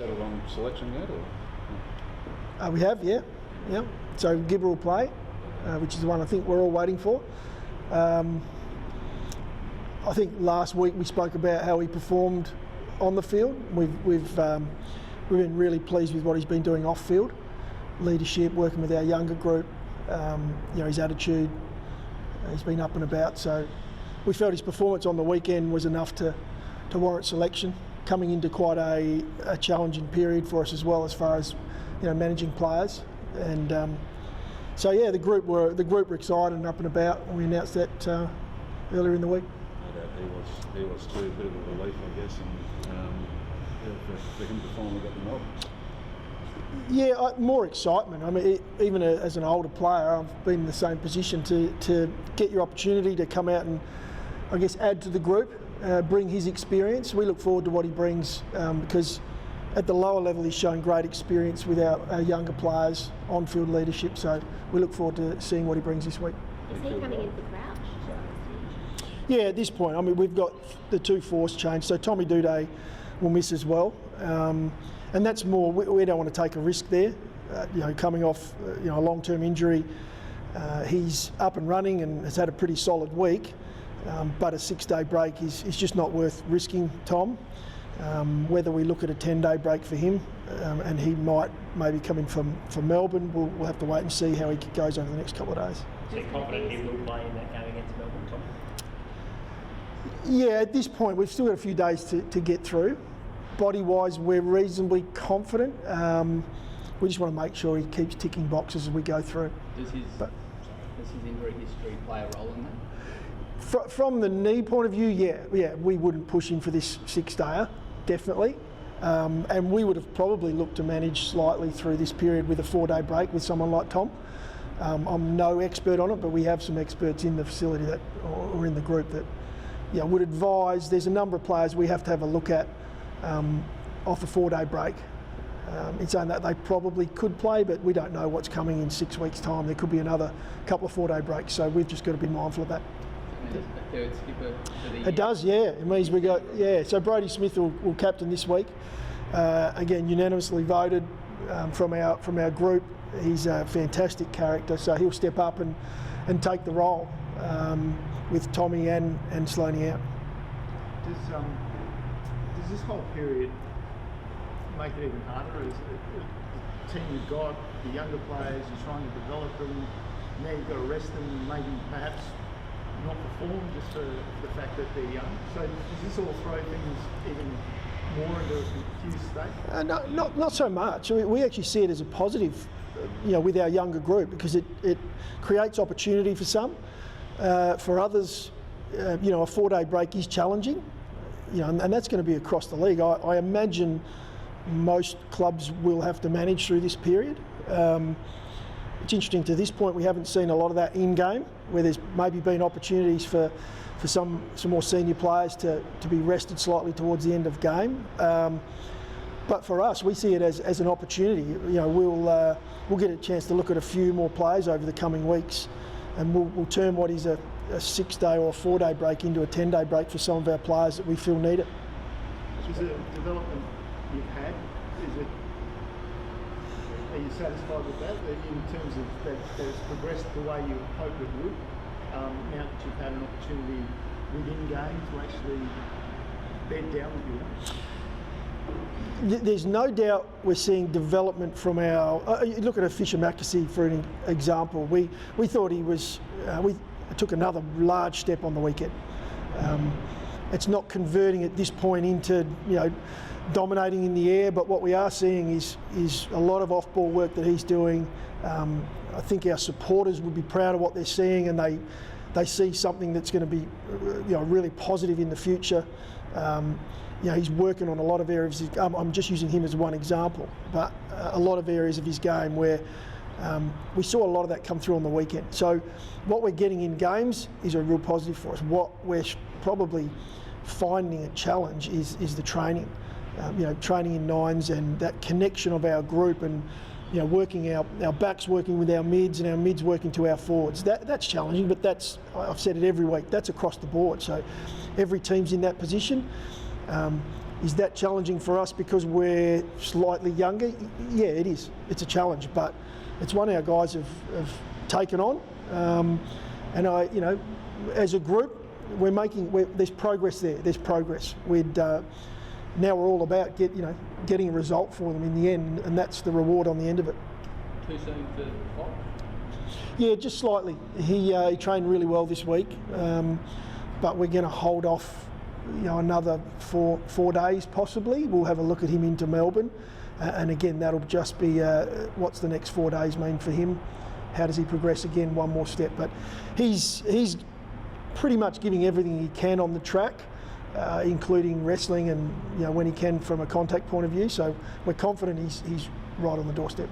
settled on selection yet? Or? We have, yeah. So Gibber will play, which is the one I think we're all waiting for. I think last week we spoke about how he performed on the field. We've been really pleased with what he's been doing off field, leadership, working with our younger group. His attitude, he's been up and about. So we felt his performance on the weekend was enough to warrant selection, coming into quite a challenging period for us as well, as far as managing players. And the group were excited and up and about when we announced that earlier in the week. He was too, a bit of a relief, I guess, and for him to finally get the nod. Yeah, more excitement. I mean, even as an older player, I've been in the same position to get your opportunity to come out and, I guess, add to the group, bring his experience. We look forward to what he brings because at the lower level he's shown great experience with our younger players, on-field leadership, so we look forward to seeing what he brings this week. Is he coming in for Crouch? Yeah, at this point, I mean, we've got the two force change, so Tommy Duday will miss as well. And that's more, we don't want to take a risk there. Coming off a long-term injury, he's up and running and has had a pretty solid week, but a 6-day break is just not worth risking, Tom. Whether we look at a 10-day break for him, and he might maybe come in from Melbourne, we'll have to wait and see how he goes over the next couple of days. Are you confident he will play in that game against Melbourne, Tom? Yeah, at this point we've still got a few days to get through. Body-wise, we're reasonably confident. We just want to make sure he keeps ticking boxes as we go through. Does his injury history play a role in that? From the knee point of view, yeah, we wouldn't push him for this 6-dayer, definitely. And we would have probably looked to manage slightly through this period with a 4-day break with someone like Tom. I'm no expert on it, but we have some experts in the facility that, or in the group that would advise. There's a number of players we have to have a look at off a 4-day break. In saying that they probably could play, but we don't know what's coming in 6 weeks' time. There could be another couple of 4-day breaks, so we've just got to be mindful of that. A third skipper for the It does, yeah. It means we go, So Brodie Smith will captain this week. Again, unanimously voted from our group. He's a fantastic character, so he'll step up and take the role with Tommy and Sholey out. Does this whole period make it even harder? As a team you've got, the younger players, you're trying to develop them, now you've got to rest them and maybe perhaps not perform just for the fact that they're young. So does this all throw things even more into a confused state? Not so much. We actually see it as a positive, with our younger group, because it creates opportunity for some. For others, a 4-day break is challenging, and that's going to be across the league. I imagine most clubs will have to manage through this period. It's interesting, to this point we haven't seen a lot of that in-game, where there's maybe been opportunities for some more senior players to be rested slightly towards the end of game. But for us, we see it as an opportunity. We'll get a chance to look at a few more players over the coming weeks, and we'll turn what is a 6-day or a 4-day break into a 10-day break for some of our players that we feel need it. Is the development you've had, are you satisfied with that in terms of that it's progressed the way you hope it would, now that you've had an opportunity within game to actually bed down with you? There's no doubt we're seeing development from our. You look at a Fisher Mackesy for an example. We thought he was. We took another large step on the weekend. It's not converting at this point into dominating in the air, but what we are seeing is a lot of off-ball work that he's doing. I think our supporters would be proud of what they're seeing, and they see something that's going to be really positive in the future. He's working on a lot of areas. I'm just using him as one example, but a lot of areas of his game where we saw a lot of that come through on the weekend. So what we're getting in games is a real positive for us. What we're probably finding a challenge is the training. Training in nines and that connection of our group, and working our backs working with our mids and our mids working to our forwards. That's challenging, but I've said it every week, that's across the board. So every team's in that position. Is that challenging for us because we're slightly younger? Yeah, it is. It's a challenge, but it's one our guys have taken on. And as a group, there's progress there. There's progress. Now we're all about getting a result for them in the end, and that's the reward on the end of it. Too soon for fight? Yeah, just slightly. He trained really well this week, but we're going to hold off, another four days possibly. We'll have a look at him into Melbourne, and again that'll just be what's the next 4 days mean for him. How does he progress again? One more step, but he's pretty much giving everything he can on the track, including wrestling and when he can from a contact point of view. So we're confident he's right on the doorstep.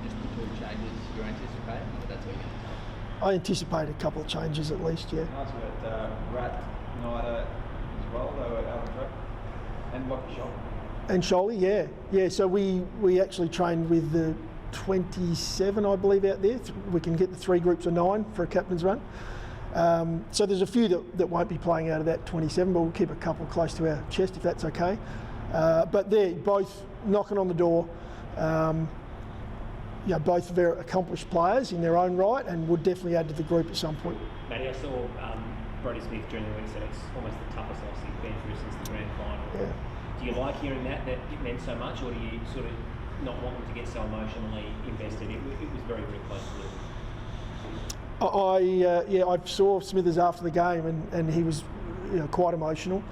Just the two changes you're anticipating, or that's what you're going to I anticipate a couple of changes at least. Yeah. Ask about Rat, Nida as well. They were out on track, and Lucky Shot. And Sholey, yeah. So we actually trained with the 27, I believe, out there. We can get the 3 groups of 9 for a captain's run. So there's a few that won't be playing out of that 27, but we'll keep a couple close to our chest if that's okay. But they're both knocking on the door. Both very accomplished players in their own right, and would definitely add to the group at some point. Matty, I saw Brody Smith during the week said it's almost the toughest loss he's been through since the grand final. Yeah. Do you like hearing that it meant so much, or do you sort of not want them to get so emotionally invested? It was very, very close to it. I saw Smithers after the game, and he was quite emotional,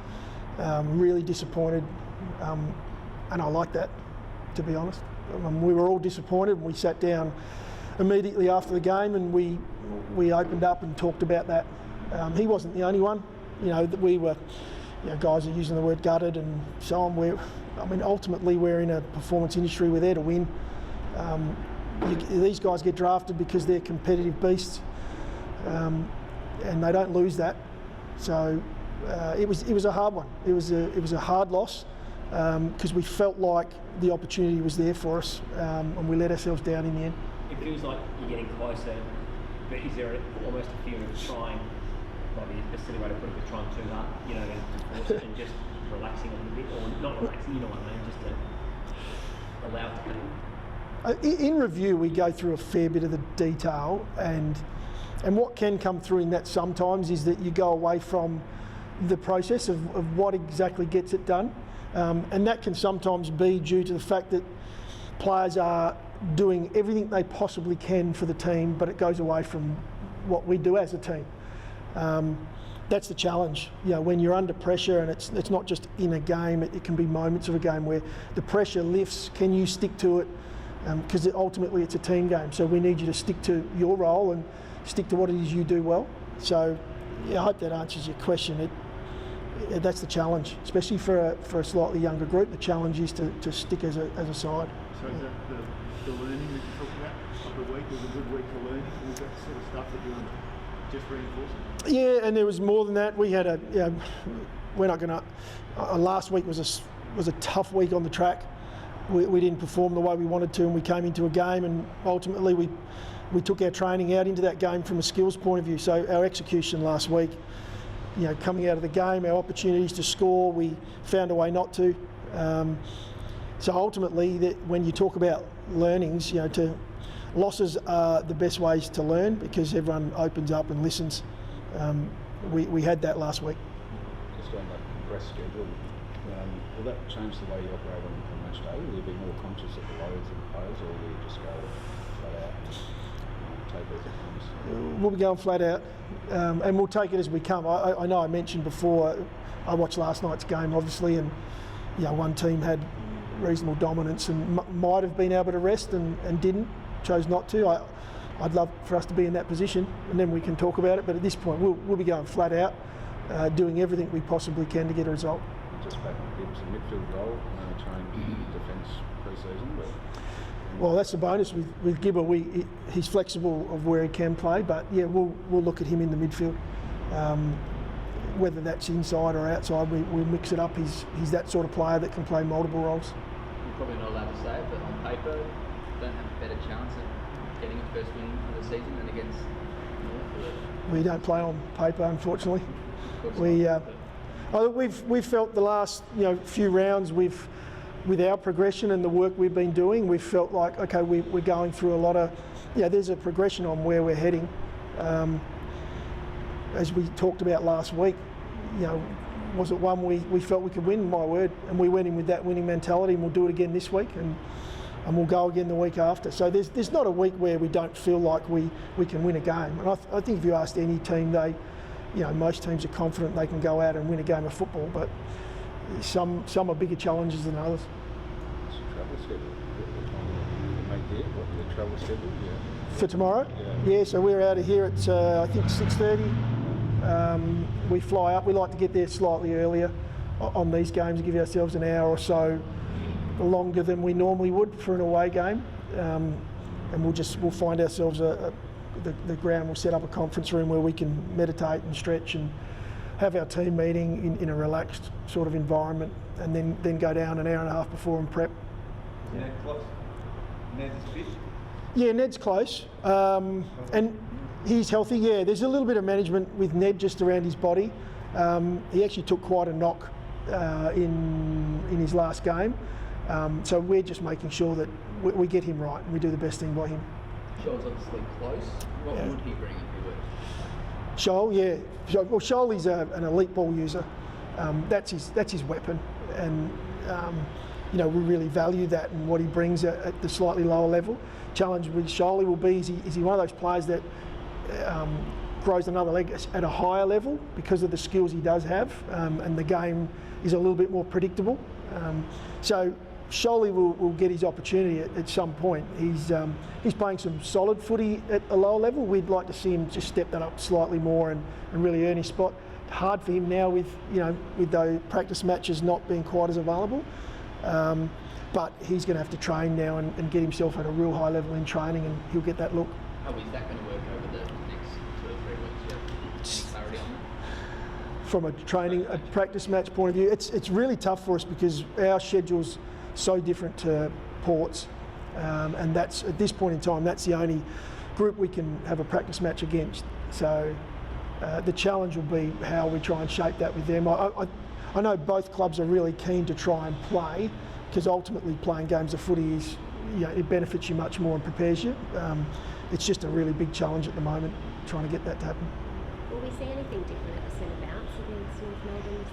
really disappointed, and I like that, to be honest. We were all disappointed, and we sat down immediately after the game, and we opened up and talked about that. He wasn't the only one, that we were. Guys are using the word gutted and so on. Ultimately we're in a performance industry. We're there to win. These guys get drafted because they're competitive beasts, and they don't lose that. So it was a hard one. It was a hard loss because we felt like the opportunity was there for us, and we let ourselves down in the end. It feels like you're getting closer, but is there almost a fear of trying? Probably a silly way to put it, but trying too hard, to force it and just relaxing a little bit, or not relaxing, what I mean, just to allow it to happen. In review, we go through a fair bit of the detail, and what can come through in that sometimes is that you go away from the process of what exactly gets it done, and that can sometimes be due to the fact that players are doing everything they possibly can for the team, but it goes away from what we do as a team. That's the challenge. When you're under pressure, and it's not just in a game, it can be moments of a game where the pressure lifts. Can you stick to it? Because ultimately it's a team game, so we need you to stick to your role and stick to what it is you do well. So I hope that answers your question. That's the challenge, especially for a slightly younger group. The challenge is to stick as a side. So is that the learning that you talked about of the week was a good week for learning? Was that sort of stuff that you were just reinforcing? Yeah, and there was more than that. We had we're not going to. Last week was a tough week on the track. We didn't perform the way we wanted to, and we came into a game, and ultimately we took our training out into that game from a skills point of view. So our execution last week, coming out of the game, our opportunities to score, we found a way not to. So ultimately, when you talk about learnings, losses are the best ways to learn because everyone opens up and listens. We had that last week. Just on that compressed schedule, will that change the way you operate on match day? Will you be more conscious of the loads of the players, or will you just go flat out and take it as it comes? We'll be going flat out, and we'll take it as we come. I know I mentioned before, I watched last night's game obviously, and one team had reasonable dominance and might have been able to rest and didn't, chose not to. I'd love for us to be in that position, and then we can talk about it, but at this point we'll be going flat out, doing everything we possibly can to get a result. Just back to Gibbs, a midfield role, trained defence pre-season, but... Well, that's the bonus with Gibber. He's flexible of where he can play, but yeah, we'll look at him in the midfield. Whether that's inside or outside, we'll mix it up. He's that sort of player that can play multiple roles. You're probably not allowed to say it, but on paper, don't have a better chance at getting a first win of the season than against North. We don't play on paper, unfortunately. We've felt the last few rounds with our progression and the work we've been doing, we've felt like, okay, we're going through a lot of, there's a progression on where we're heading. As we talked about last week, was it one we felt we could win? My word, and we went in with that winning mentality, and we'll do it again this week, and we'll go again the week after. So there's not a week where we don't feel like we can win a game. And I think if you asked any team, most teams are confident they can go out and win a game of football, but some are bigger challenges than others. What's the travel schedule? What the travel schedule? Yeah. For tomorrow? Yeah. So we're out of here at I think 6:30. We fly up. We like to get there slightly earlier on these games and give ourselves an hour or so longer than we normally would for an away game. And we'll find ourselves the ground. We'll set up a conference room where we can meditate and stretch and have our team meeting in a relaxed sort of environment, and then go down an hour and a half before and prep. Yeah, close. Ned's fit. Yeah, Ned's close, and he's healthy. Yeah, there's a little bit of management with Ned just around his body. He actually took quite a knock in his last game, so we're just making sure that we get him right and we do the best thing by him. Sholey's obviously close. What would he bring if he were? Sholey, yeah. Well, Sholey's an elite ball user. That's his weapon, and we really value that and what he brings at the slightly lower level. Challenge with Sholey will be: is he one of those players that grows another leg at a higher level because of the skills he does have, and the game is a little bit more predictable. So Sholey will get his opportunity at some point. He's playing some solid footy at a lower level. We'd like to see him just step that up slightly more and really earn his spot. Hard for him now with those practice matches not being quite as available. But he's going to have to train now and get himself at a real high level in training, and he'll get that look. How is that going to work over the next 2 or 3 weeks? Any clarity on that? From a practice match point of view, it's really tough for us because our schedule's so different to Port's, and that's at this point in time that's the only group we can have a practice match against. So the challenge will be how we try and shape that with them. I know both clubs are really keen to try and play, because ultimately playing games of footy is, it benefits you much more and prepares you. It's just a really big challenge at the moment, trying to get that to happen. Will we see anything different at the centre bounce against North Melbourne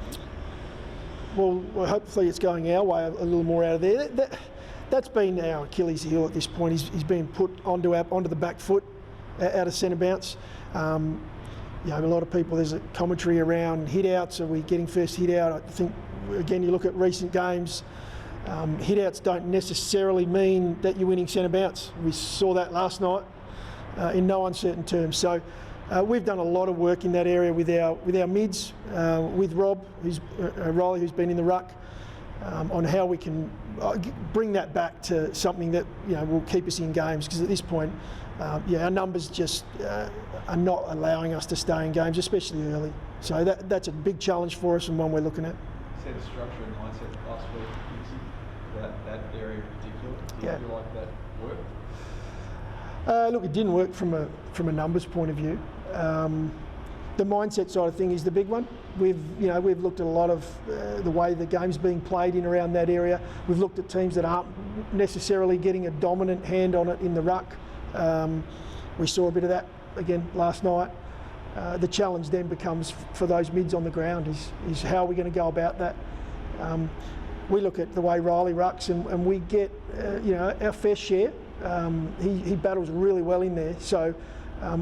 this weekend? Well, hopefully it's going our way a little more out of there. That's been our Achilles heel at this point. He's been put onto the back foot out of centre bounce. A lot of people, there's a commentary around hit outs. Are we getting first hit out? I think, again, you look at recent games, hit outs don't necessarily mean that you're winning centre bounce. We saw that last night in no uncertain terms. So we've done a lot of work in that area with our mids, with Rob, Riley, who's been in the ruck, on how we can bring that back to something that will keep us in games. Because at this point, our numbers just are not allowing us to stay in games, especially early. So that's a big challenge for us and one we're looking at. You said structure and mindset last week, that area in particular. Do you feel like that worked? Look, it didn't work from a numbers point of view. The mindset side of thing is the big one. We've looked at a lot of the way the game's being played in around that area. We've looked at teams that aren't necessarily getting a dominant hand on it in the ruck. We saw a bit of that again last night. The challenge then becomes for those mids on the ground is how are we going to go about that. We look at the way Riley rucks and we get our fair share. He battles really well in there, so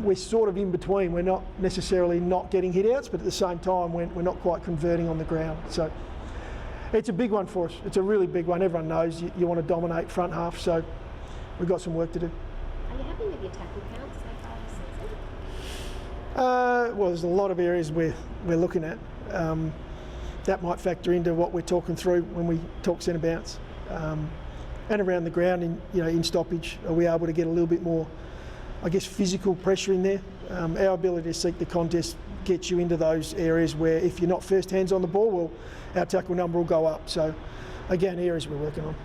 we're sort of in between. We're not necessarily not getting hit outs, but at the same time we're not quite converting on the ground. So it's a big one for us. It's a really big one. Everyone knows you want to dominate front half, so we've got some work to do. Are you happy with your tackle count so far this season? Well, there's a lot of areas we're looking at. That might factor into what we're talking through when we talk centre bounce. And around the ground in stoppage, are we able to get a little bit more, I guess, physical pressure in there? Our ability to seek the contest gets you into those areas where if you're not first hands on the ball, well, our tackle number will go up. So, again, areas we're working on.